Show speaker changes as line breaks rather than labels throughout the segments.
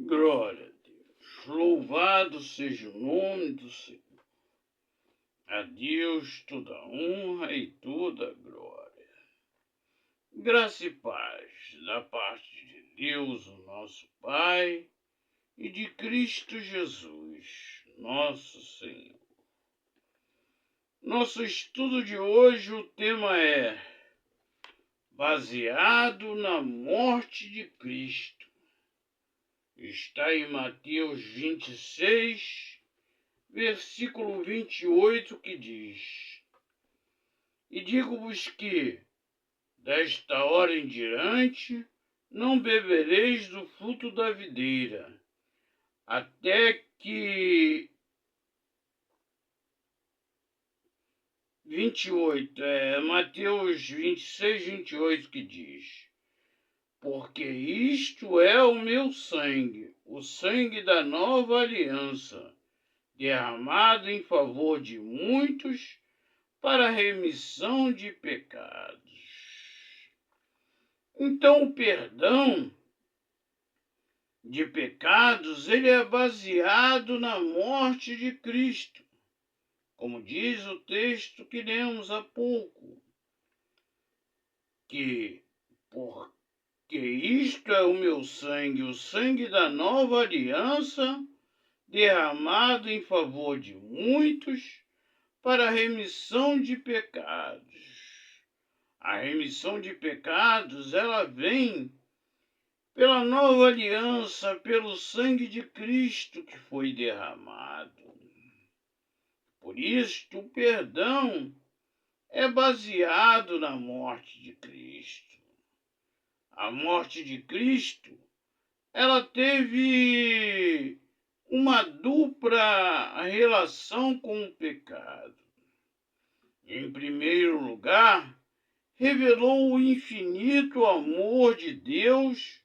Glória a Deus. Louvado seja o nome do Senhor. A Deus toda honra e toda glória. Graça e paz da parte de Deus, o nosso Pai, e de Cristo Jesus, nosso Senhor. Nosso estudo de hoje, o tema é baseado na morte de Cristo. Está em Mateus 26, versículo 28, que diz: E digo-vos que, desta hora em diante, não bebereis do fruto da videira, até que... 28, Mateus 26, 28, que diz: Porque isto é o meu sangue, o sangue da nova aliança, derramado em favor de muitos para a remissão de pecados. Então, o perdão de pecados, ele é baseado na morte de Cristo, como diz o texto que lemos há pouco, que porque isto é o meu sangue, o sangue da nova aliança, derramado em favor de muitos para a remissão de pecados. A remissão de pecados, ela vem pela nova aliança, pelo sangue de Cristo que foi derramado. Por isto, o perdão é baseado na morte de Cristo. A morte de Cristo, ela teve uma dupla relação com o pecado. Em primeiro lugar, revelou o infinito amor de Deus,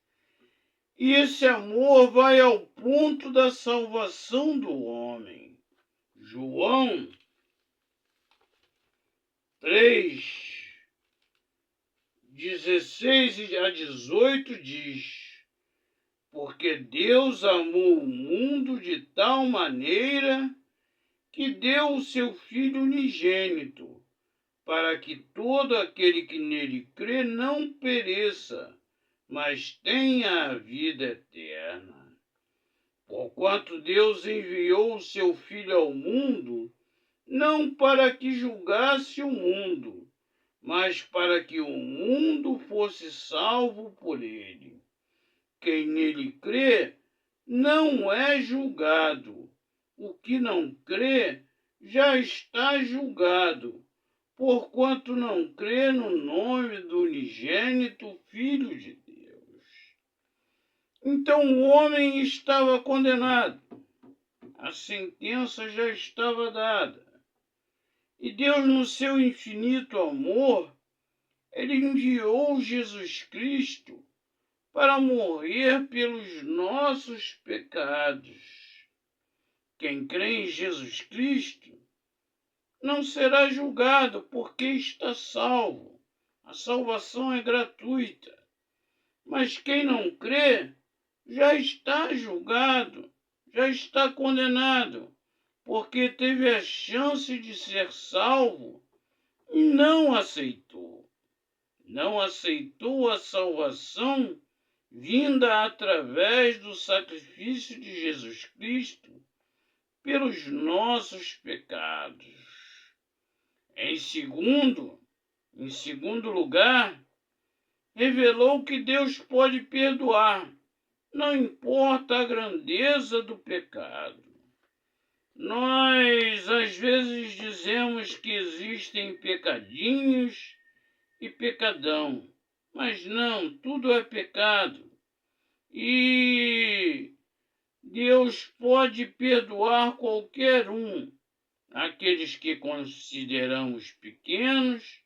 e esse amor vai ao ponto da salvação do homem. João 3, 16 a 18 diz: Porque Deus amou o mundo de tal maneira que deu o seu Filho unigênito, para que todo aquele que nele crê não pereça, mas tenha a vida eterna. Porquanto Deus enviou o seu Filho ao mundo, não para que julgasse o mundo, mas para que o mundo fosse salvo por ele. Quem nele crê não é julgado. O que não crê já está julgado, porquanto não crê no nome do unigênito Filho de Deus. Então o homem estava condenado, a sentença já estava dada. E Deus, no seu infinito amor, ele enviou Jesus Cristo para morrer pelos nossos pecados. Quem crê em Jesus Cristo não será julgado, porque está salvo. A salvação é gratuita. Mas quem não crê já está julgado, já está condenado, porque teve a chance de ser salvo e não aceitou. Não aceitou a salvação vinda através do sacrifício de Jesus Cristo pelos nossos pecados. Em segundo lugar, revelou que Deus pode perdoar, não importa a grandeza do pecado. Nós, às vezes, dizemos que existem pecadinhos e pecadão, mas não, tudo é pecado. E Deus pode perdoar qualquer um, aqueles que consideramos pequenos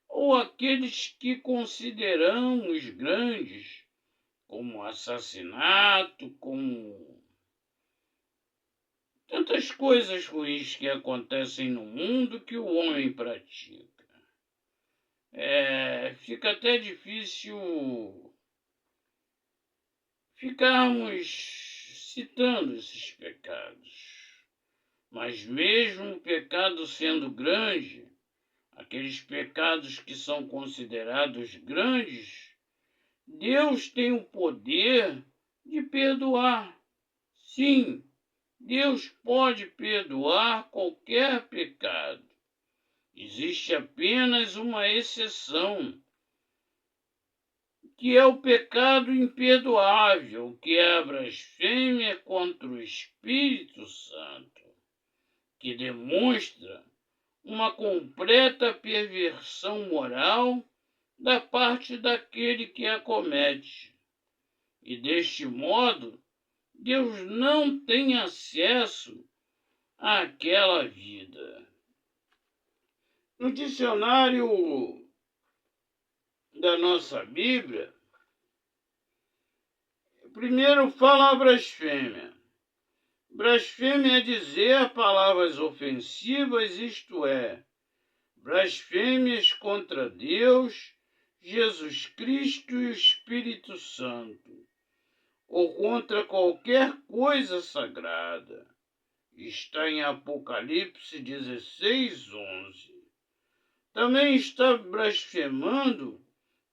ou aqueles que consideramos grandes, como assassinato, como tantas coisas ruins que acontecem no mundo que o homem pratica. Fica até difícil ficarmos citando esses pecados. Mas mesmo o pecado sendo grande, aqueles pecados que são considerados grandes, Deus tem o poder de perdoar. Sim, Deus pode perdoar qualquer pecado. Existe apenas uma exceção, que é o pecado imperdoável, que é a blasfêmia contra o Espírito Santo, que demonstra uma completa perversão moral da parte daquele que a comete. E deste modo, Deus não tem acesso àquela vida. No dicionário da nossa Bíblia, primeiro fala a blasfêmia. Blasfêmia é dizer palavras ofensivas, isto é, blasfêmias contra Deus, Jesus Cristo e o Espírito Santo, ou contra qualquer coisa sagrada. Está em Apocalipse 16:11. Também está blasfemando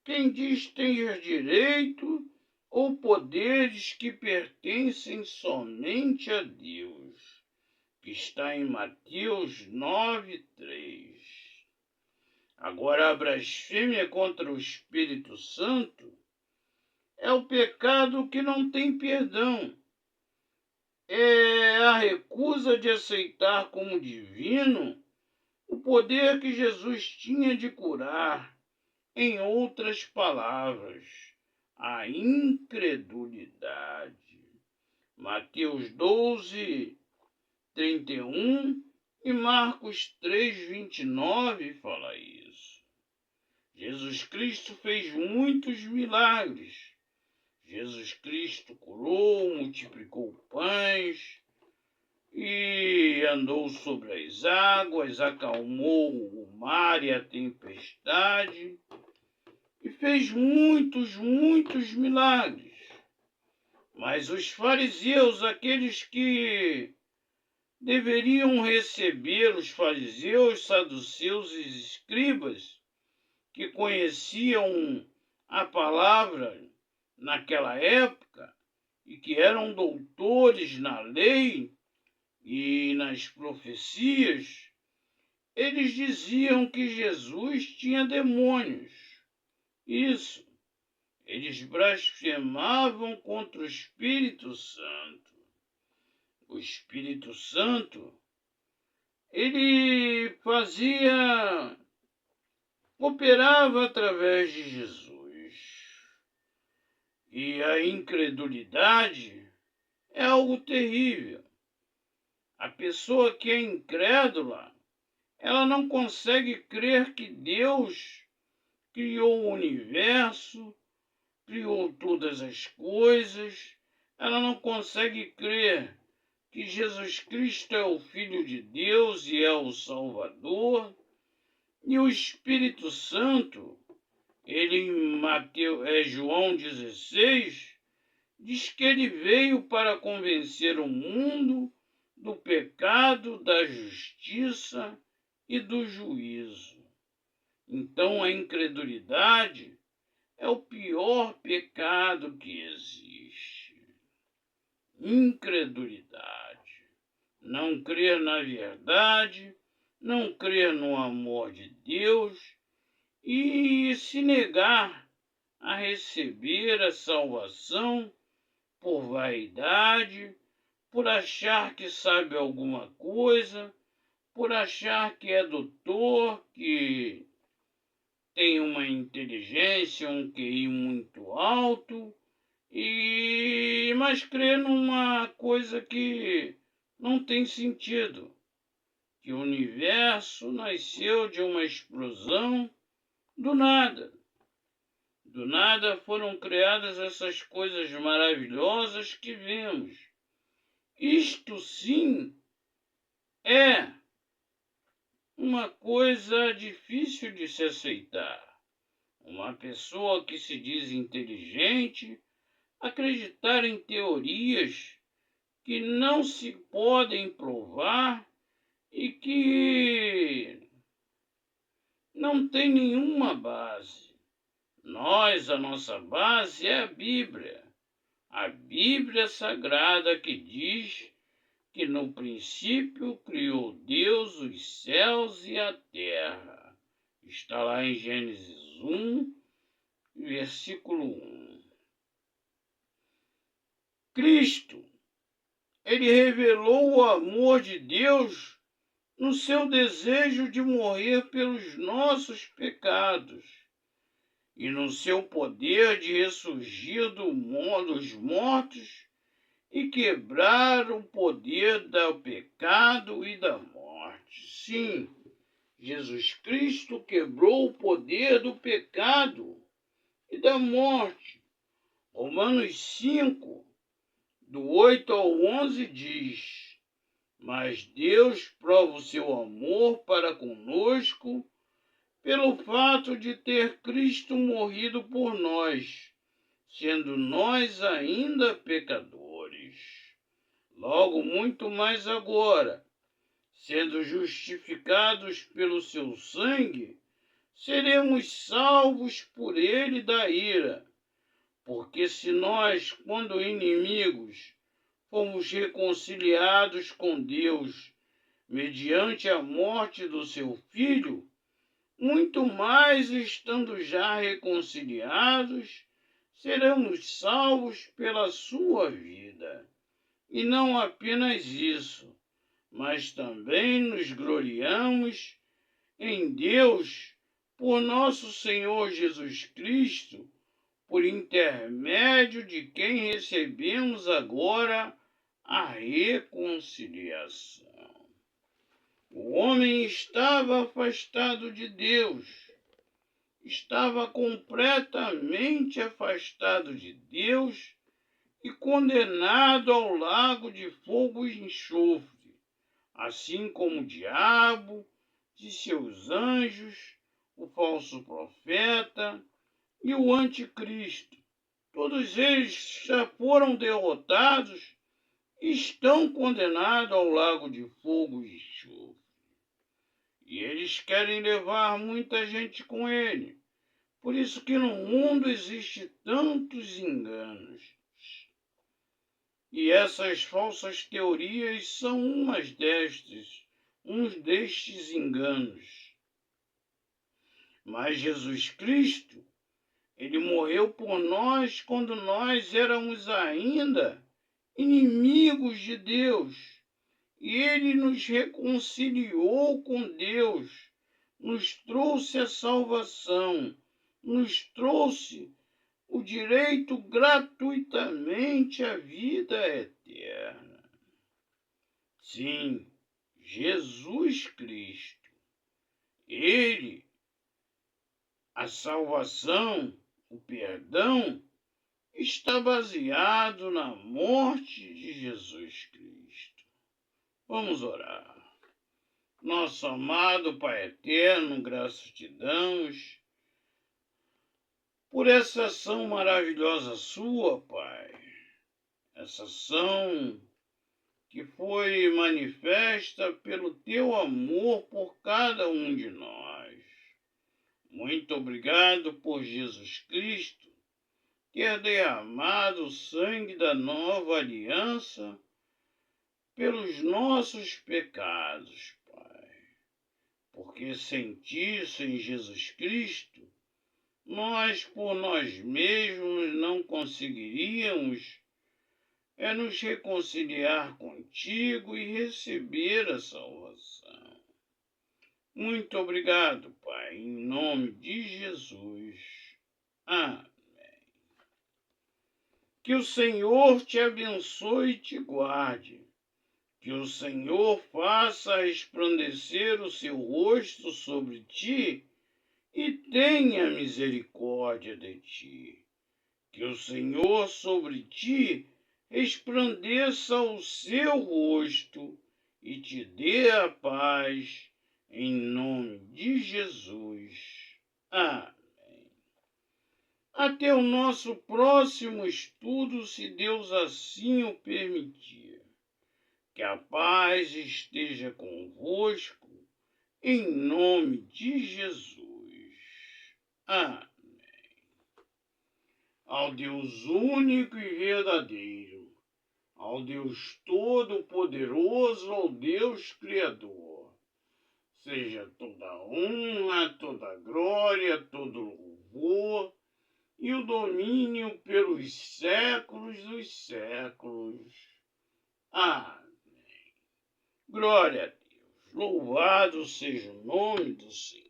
quem diz ter direito ou poderes que pertencem somente a Deus, que está em Mateus 9:3. Agora, a blasfêmia contra o Espírito Santo é o pecado que não tem perdão. É a recusa de aceitar como divino o poder que Jesus tinha de curar. Em outras palavras, a incredulidade. Mateus 12:31 e Marcos 3:29 fala isso. Jesus Cristo fez muitos milagres. Jesus Cristo curou, multiplicou pães e andou sobre as águas, acalmou o mar e a tempestade e fez muitos milagres. Mas os fariseus, aqueles que deveriam receber, os fariseus, saduceus e escribas, que conheciam a palavra naquela época e que eram doutores na lei e nas profecias, eles diziam que Jesus tinha demônios. Isso, eles blasfemavam contra o Espírito Santo. O Espírito Santo, ele operava através de Jesus. E a incredulidade é algo terrível. A pessoa que é incrédula, ela não consegue crer que Deus criou o universo, criou todas as coisas. Ela não consegue crer que Jesus Cristo é o Filho de Deus e é o Salvador. E o Espírito Santo, ele em João 16, diz que ele veio para convencer o mundo do pecado, da justiça e do juízo. Então a incredulidade é o pior pecado que existe. Incredulidade. Não crer na verdade, não crer no amor de Deus e se negar a receber a salvação por vaidade, por achar que sabe alguma coisa, por achar que é doutor, que tem uma inteligência, um QI muito alto, mas crê numa coisa que não tem sentido, que o universo nasceu de uma explosão do nada. Do nada foram criadas essas coisas maravilhosas que vemos. Isto sim é uma coisa difícil de se aceitar. Uma pessoa que se diz inteligente acreditar em teorias que não se podem provar e que não tem nenhuma base. A nossa base é a Bíblia Sagrada que diz que no princípio criou Deus os céus e a terra. Está lá em Gênesis 1, versículo 1. Cristo, ele revelou o amor de Deus no seu desejo de morrer pelos nossos pecados e no seu poder de ressurgir dos mortos e quebrar o poder do pecado e da morte. Sim, Jesus Cristo quebrou o poder do pecado e da morte. Romanos 5, do 8 ao 11 diz: Mas Deus prova o seu amor para conosco pelo fato de ter Cristo morrido por nós, sendo nós ainda pecadores. Logo, muito mais agora, sendo justificados pelo seu sangue, seremos salvos por ele da ira. Porque se nós, quando inimigos, fomos reconciliados com Deus mediante a morte do seu Filho, muito mais, estando já reconciliados, seremos salvos pela sua vida. E não apenas isso, mas também nos gloriamos em Deus por nosso Senhor Jesus Cristo, por intermédio de quem recebemos agora a reconciliação. O homem estava afastado de Deus, estava completamente afastado de Deus e condenado ao lago de fogo e enxofre, assim como o diabo e seus anjos, o falso profeta e o anticristo. Todos eles já foram derrotados e estão condenados ao lago de fogo e enxofre. E eles querem levar muita gente com ele. Por isso que no mundo existe tantos enganos. E essas falsas teorias são uns destes enganos. Mas Jesus Cristo, ele morreu por nós quando nós éramos ainda inimigos de Deus. E ele nos reconciliou com Deus, nos trouxe a salvação, nos trouxe o direito gratuitamente à vida eterna. Sim, Jesus Cristo, ele, a salvação, o perdão, está baseado na morte de Jesus Cristo. Vamos orar. Nosso amado Pai eterno, graças te damos por essa ação maravilhosa sua, Pai. Essa ação que foi manifesta pelo teu amor por cada um de nós. Muito obrigado por Jesus Cristo ter derramado o sangue da nova aliança pelos nossos pecados, Pai. Porque sem ti, sem Jesus Cristo, nós por nós mesmos não conseguiríamos nos reconciliar contigo e receber a salvação. Muito obrigado, Pai, em nome de Jesus. Amém. Que o Senhor te abençoe e te guarde. Que o Senhor faça resplandecer o seu rosto sobre ti e tenha misericórdia de ti. Que o Senhor sobre ti resplandeça o seu rosto e te dê a paz, em nome de Jesus. Amém. Até o nosso próximo estudo, se Deus assim o permitir. Que a paz esteja convosco, em nome de Jesus. Amém. Ao Deus único e verdadeiro, ao Deus Todo-Poderoso, ao Deus Criador, seja toda honra, toda glória, todo louvor e o domínio pelos séculos dos séculos. Amém. Glória a Deus. Louvado seja o nome do Senhor.